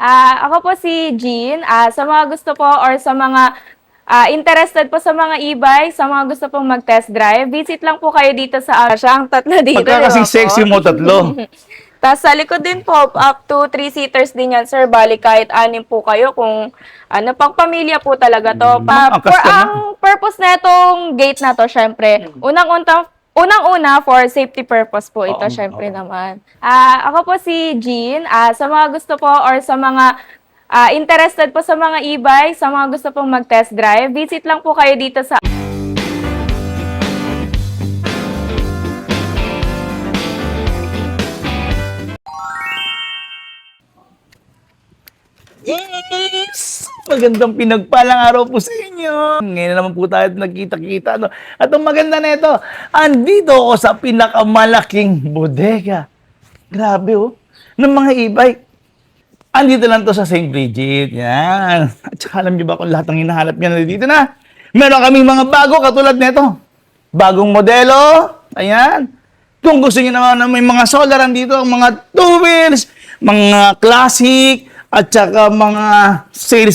Ako po si Jean. Sa mga gusto po or sa mga interested po sa mga e-bike, sa mga gusto pong mag-test drive, visit lang po kayo dito sa siyang tatlo dito. Pagka kasing di ba po? sexy mo, tatlo. Tapos sa likod din po, up to 3-seaters din yan, sir. Bali kahit anim po kayo kung pang pamilya po talaga to. Angkas ka na. Ang purpose na itong gate na to, syempre, unang-una for safety purpose po ito, syempre naman. Ako po si Jean. Sa mga gusto po or sa mga interested po sa mga e-bike, sa mga gusto pong mag-test drive, visit lang po kayo dito sa Yes! Magandang pinagpalang araw po sa inyo. Ngayon na naman po tayo nagkita-kita. No? At ang maganda na ito, andito ako sa pinakamalaking bodega. Grabe oh, ng mga e-bike. Andito lang to sa St. Bridget. Yan. At saka alam niyo ba kung lahat ng hinahanap niyo na dito na? Meron kaming mga bago katulad nito. Bagong modelo. Ayan. Kung gusto niyo naman na may mga solar andito, ang mga two wheels, mga classic, at saka mga sale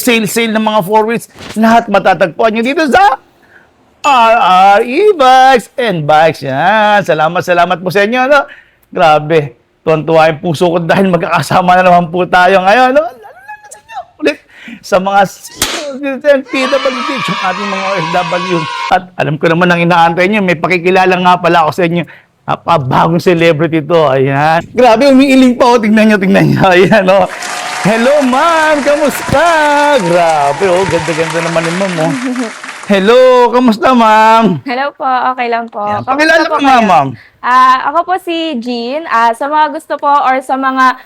ng mga four wheels, lahat matatagpuan nyo dito sa RR E-Bikes and Bikes. Yan. Salamat po sa inyo. No? Grabe. Tuwan-tuwa yung puso ko dahil magkakasama na naman po tayo ngayon. No? Lalo sa inyo. Ulit. Sa mga PWD, yung ating mga OFW. At alam ko naman ang inaantay nyo, may pakikilala nga pala ako sa inyo. Bagong celebrity to. Ayan. Grabe, umiiling pa. Oh. Tingnan nyo. Ayan, no? Hello, ma'am! Kamusta? Grabe, oh. Ganda-ganda naman ni ma'am, oh. Hello! Kamusta, ma'am? Hello po, okay lang po. Yan. Kamusta Pakilala po ka nga, kayo? ma'am. Ako po si Jean. Sa mga gusto po or sa mga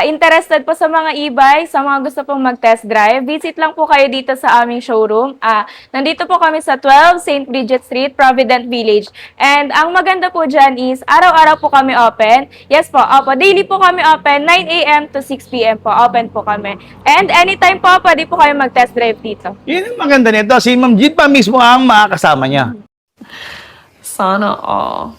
interested po sa mga e-bike, sa mga gusto pong mag-test drive, visit lang po kayo dito sa aming showroom. Nandito po kami sa 12 St. Bridget Street, Provident Village. And ang maganda po dyan is, araw-araw po kami open. Yes po, daily po kami open, 9 a.m. to 6 p.m. po, open po kami. And anytime po, pwede po kayo mag-test drive dito. Yun ang maganda nito. Si Ma'am Jean pa mismo ang makakasama niya. Sana all.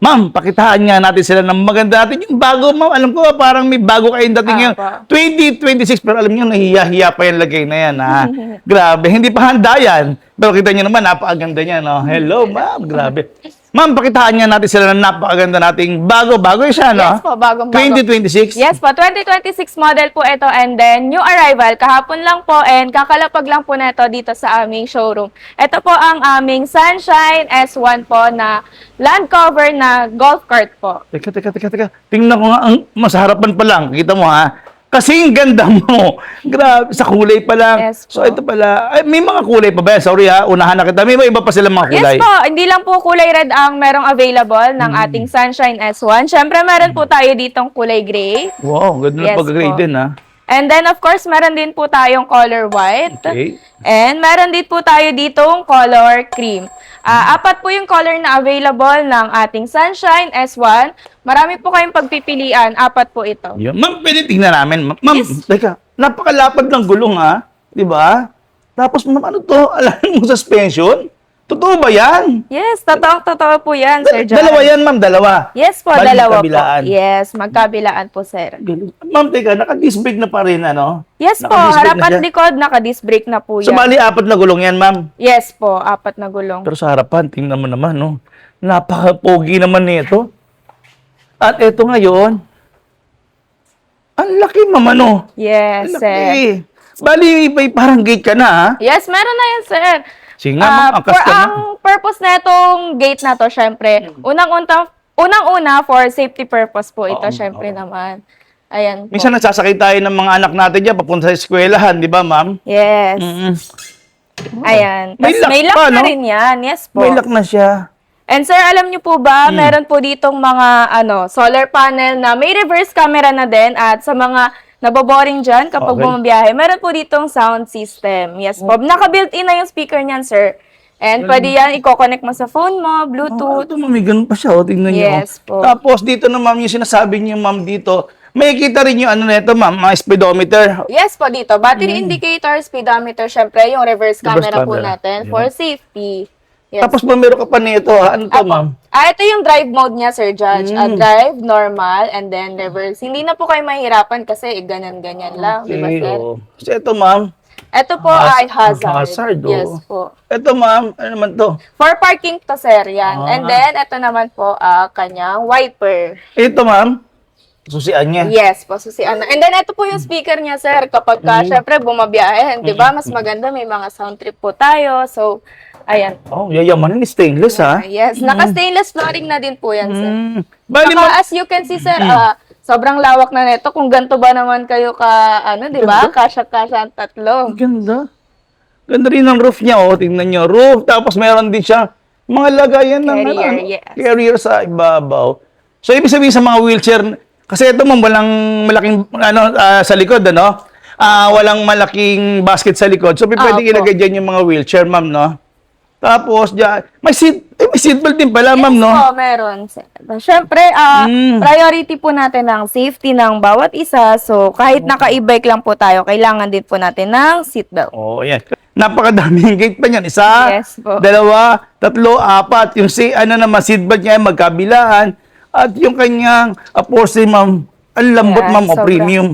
Ma'am, pakitaan nga natin sila ng maganda natin. Yung bago, ma'am, alam ko parang may bago kayong dating yung 2026. Pero alam niyo, nahiya-hiya pa yung lagay na yan. Ha? Grabe, hindi pa handa yan. Pero kita niyo naman, napakaganda niya. No? Hello, ma'am. Grabe. Ma'am, pakitaan nga natin sila ng napakaganda nating bago-bago siya, no? Yes po, bagong-bago. 2026? Yes po, 2026 model po ito and then new arrival. Kahapon lang po and kakalapag lang po neto dito sa aming showroom. Ito po ang aming Sunshine S1 po na land cover na golf cart po. Teka. Tingnan ko nga, ang masaharapan pa lang. Kita mo, ha? Kasing ganda mo. Grabe, sa kulay pa lang. Yes po. So, ito pala. Ay, may mga kulay pa ba? Sorry, ha? Unahan na kita. May iba pa silang mga kulay. Yes po, hindi lang po kulay red ang merong available ng ating Sunshine S1. Siyempre, meron po tayo ditong kulay gray. Wow, ganda Yes na pag-grade po. din, ha? And then, of course, meron din po tayong color white. Okay. And meron din po tayo ditong color cream. Apat po yung color na available ng ating Sunshine S1. Marami po kayong pagpipilian. Apat po ito. Yun. Ma'am, pwede tingnan namin. Ma'am, Yes. teka. Napakalapad ng gulong, ha? Di ba? Tapos, ma'am, ano to? Alam mo, suspension? Totoo ba yan? Yes, totoo po yan, Sir John. Dalawa yan, ma'am. Dalawa. Yes po, Bali, dalawa magkabilaan. po. Yes, magkabilaan po, sir. Ma'am, teka. Naka-disc brake na pa rin, ano? Yes po, Naka-disc brake harap na at siya? likod, naka-disc brake na po yan. So, bali, apat na gulong yan, ma'am. Yes po, apat na gulong. Pero sa harapan, tingnan mo naman, no? Napaka-pogi naman nito. At eto ngayon, ang laki, ma'am, ano? Yes, Ang sir. laki. Bali, may parang gate ka na, ha? Yes, meron na yan, sir. Sige nga, ma'am, angkas ka na. Ang purpose na itong gate na to, syempre, unang-una for safety purpose po ito, syempre naman. Ayan po. Minsan nagsasakay tayo ng mga anak natin dyan, papunta sa eskwelahan, di ba, ma'am? Yes. Mm-mm. Ayan. May Tas lock may lock pa, na no? rin yan. Yes po. May lock na siya. And sir, alam niyo po ba, meron po ditong mga solar panel na may reverse camera na din at sa mga naboboring dyan kapag Okay. bumabiyahe, meron po ditong sound system. Yes po. Naka-built-in na yung speaker niyan, sir. And pwede yan, i-connect mo sa phone mo, Bluetooth. Ito, ma'am, may ganun pa siya, tingnan niyo. Yes po. Tapos dito na, ma'am, yung sinasabi niyo, ma'am, dito, may kita rin yung ano nito, ma'am, mga speedometer. Yes po dito. Battery indicator, speedometer, syempre yung reverse camera po camera. natin Yun. for safety. Yes. Tapos, ma'am, meron ka pa nito, ha? Ano to, Apo. ma'am? Ito yung drive mode niya, Sir Judge. Drive, normal, and then reverse. Hindi na po kayo mahirapan kasi ganyan-ganyan lang, di ba, Okay, sir? oo. Kasi ito, ma'am. Ito po ay hazard. Hazard, oo. Yes po. Ito, ma'am. Ano naman to? For parking to, sir, yan. Ah. And then, ito naman po, kanyang wiper. Ito, ma'am. Susian niya. Yes po, susian na. And then, ito po yung speaker niya, sir. Kapag syempre, bumabiyahe, di ba? Mas maganda, may mga sound trip po tayo. So, ayan. Oh, yayamanin ni stainless, ha? Yes, naka-stainless flooring na din po yan, sir. Bali, Saka, as you can see, sir, sobrang lawak na nito. Kung ganito ba naman kayo di ba? Kasya-kasya ang tatlo. Ganda. Ganda rin ang roof niya, oh. Tingnan niyo. Roof, tapos meron din siya mga lagayan ng Carrier, yes. carrier sa ibabaw. So, ibig sabihin sa mga wheelchair, kasi ito, ma'am, walang malaking, sa likod, ano? Walang malaking basket sa likod. So, pwede Opo. ilagay dyan yung mga wheelchair, ma'am, no? Tapos, dyan, may seatbelt din pala, ma'am, no? Oo, meron. Siyempre, priority po natin ang safety ng bawat isa. So, kahit naka-e-bike lang po tayo, kailangan din po natin ng seatbelt. Oo, yan. Napakadaming gate pa niyan. Isa, Yes po. dalawa, tatlo, apat. Yung naman, seatbelt niya, magkabilaan. At yung kanyang upholstery, ma'am, ang lambot, Yes, ma'am, o sobra. premium.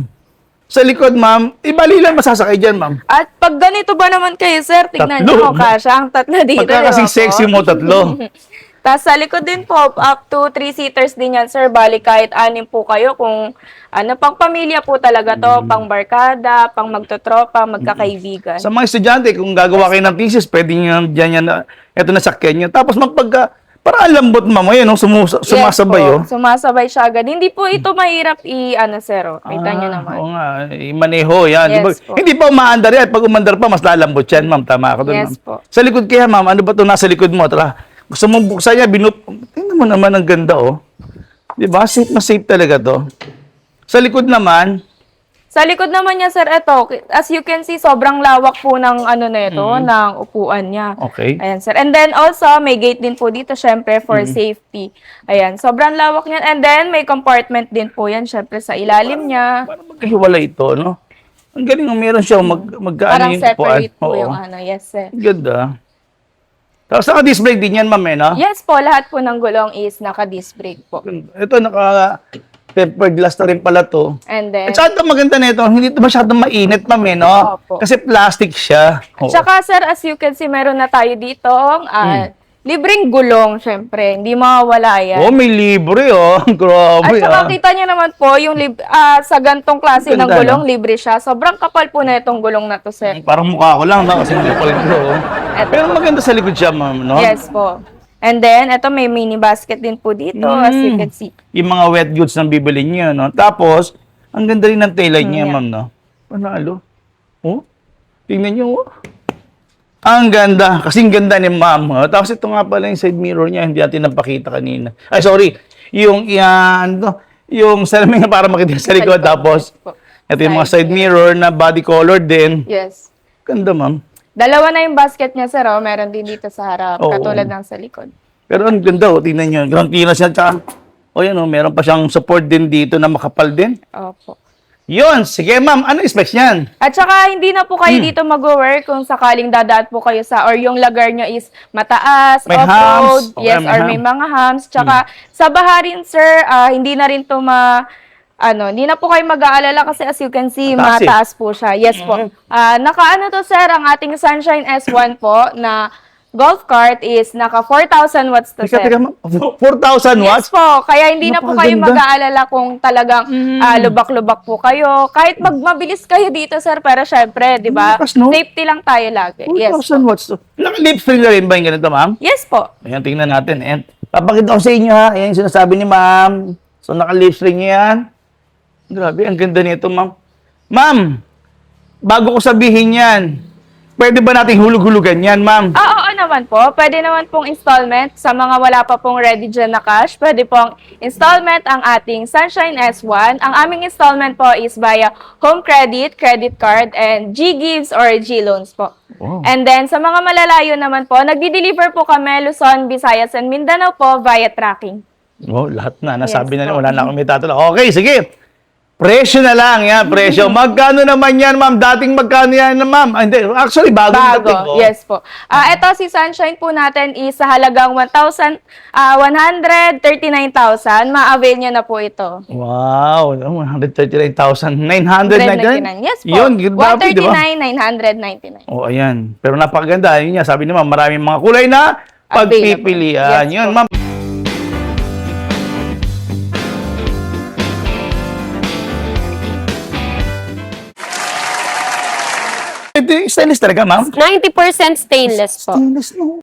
Sa likod, ma'am, ibali lang masasakay dyan, ma'am. At pag ganito ba naman kayo, sir, tignan Tatlo. nyo, kasya ang tatlo dito. Pagka kasing di ba po? sexy mo, tatlo. Tapos sa likod din po, up to 3-seaters din yan, sir. Bali, kahit anim po kayo, kung pang pamilya po talaga to, pang barkada, pang magtotropa, magkakaibigan. Sa mga estudyante, kung gagawa kayo ng thesis, pwede nyo dyan yan, ito na sakyan nyo. Tapos parang ang lambot, ma'am, ayan, no, sumasabay, yes, oh. po. Sumasabay siya agad. Hindi po ito mahirap sir. Kita nyo naman. Oo nga, maneho, yan. Yes Diba? po. Hindi pa umaandar yan. Pag umandar pa, mas lalambot yan, ma'am. Tama ako doon, Yes ma'am. po. Sa likod kaya, ma'am, ano ba ito nasa likod mo? Tara, gusto mong buksan niya, tingnan mo naman ang ganda, oh. Diba? Safe na safe talaga to. Sa likod naman, Sa likod naman niya, sir, ito, as you can see, sobrang lawak po ng ng upuan niya. okay. Ayan, sir. And then also, may gate din po dito, syempre, for safety. Ayan, sobrang lawak niyan. And then, may compartment din po yan, syempre, sa ilalim niya. Parang magkahiwalay ito, no? Ang galing, meron siya Parang yung separate po Oo. yung yes, sir. Ganda. Tapos naka-disc brake din yan, ma'am, eh, no? Yes po, lahat po ng gulong is naka-disc brake po. Ito, tempered glass na rin pala to. And then, At saka ito maganda nito, hindi ito masyadong mainit, ma'am, eh, no? Opo. Kasi plastic siya. Oo. tsaka, sir, as you can see, meron na tayo dito, libreng gulong, syempre. Hindi mawawala yan. Oh, may libre, oh. Grabe, At saka kita niyo naman po, yung sa gantong klase ng Ganda, gulong, no? libre siya. Sobrang kapal po na itong gulong na to, sir. Parang mukha ko lang, no? Kasi hindi pa rin ko, oh. Eto Pero po. maganda sa likod siya, ma'am, no? Yes po. And then, ito may mini basket din po dito, as you can see. Yung mga wet goods na bibili niyo, no? Tapos, ang ganda rin ng taillight niya, ma'am, no? Panalo. Oh, tingnan niyo, oh. Ang ganda. Kasing ganda ni ma'am. Oh. Tapos ito nga pala yung side mirror niya. Hindi natin napakita kanina. Ay, sorry. Yung salamin na para makita sa likod. Tapos, ito yung mga side mirror na body color din. Yes. Ganda, ma'am. Dalawa na yung basket niya, sir. Oh. Meron din dito sa harap, Oo. katulad ng sa likod. Pero ang ganda, oh. Tingnan niyo. Grand Tina siya. Tsaka, yan, oh. Meron pa siyang support din dito na makapal din. Opo. Yun. Sige, ma'am. Ano specs niyan? At saka, hindi na po kayo dito mag-work kung sakaling dadaan po kayo or yung lagar nyo is mataas, May off-road, humps. Okay, yes, may or may mga humps. Tsaka, sa baharin, sir, hindi na rin to hindi na po kayo mag-aalala kasi as you can see, Mataas, mataas po siya. Yes po. To, sir, ang ating Sunshine S1 po na golf cart is naka 4,000 watts to, sir. Teka, ma'am. 4,000 watts? Yes po, kaya hindi na po kayo Napakaganda. mag-aalala kung talagang lubak-lubak po kayo. Kahit mabilis kayo dito, sir, pero syempre, di ba? Lakas, no? Safety lang tayo lagi. Yes. 4,000 watts to. Naka-lip spring na rin ba yung ganito, ma'am? Yes po. Ayan, tingnan natin. And, papakita ko sa inyo, ha. Ayan yung sinasabi ni ma'am. So, naka-lip string yan. Grabe, ang ganda nito, ma'am. Ma'am, bago ko sabihin yan, pwede ba nating hulug-hulugan yan, ma'am? Oo naman po. Pwede naman pong installment sa mga wala pa pong ready dyan na cash. Pwede pong installment ang ating Sunshine S1. Ang aming installment po is via home credit, credit card, and G-Gives or G-Loans po. Wow. And then, sa mga malalayo naman po, nagdi-deliver po kami Luzon, Visayas, and Mindanao po via tracking. Oh, lahat na. Nasabi Yes, na po. wala na akong may tatalo. Okay, sige. Presyo na lang, yan, presyo. Magkano naman yan, ma'am? Dating magkano yan, ma'am? Ah, hindi, actually, bagong dating ko. Yes po. Ito si Sunshine po natin is sa halagang 139,000. Ma-avail nyo na po ito. Wow, 139,999. Yes po. Yun, grabe, di ba? 139,999. Oh, ayan. Pero napakaganda. Yun nga, sabi ni ma'am, maraming mga kulay na pagpipilian. Yes, Yun, po. ma'am. Ito yung stainless talaga, ma'am? 90% stainless po. Stainless, no?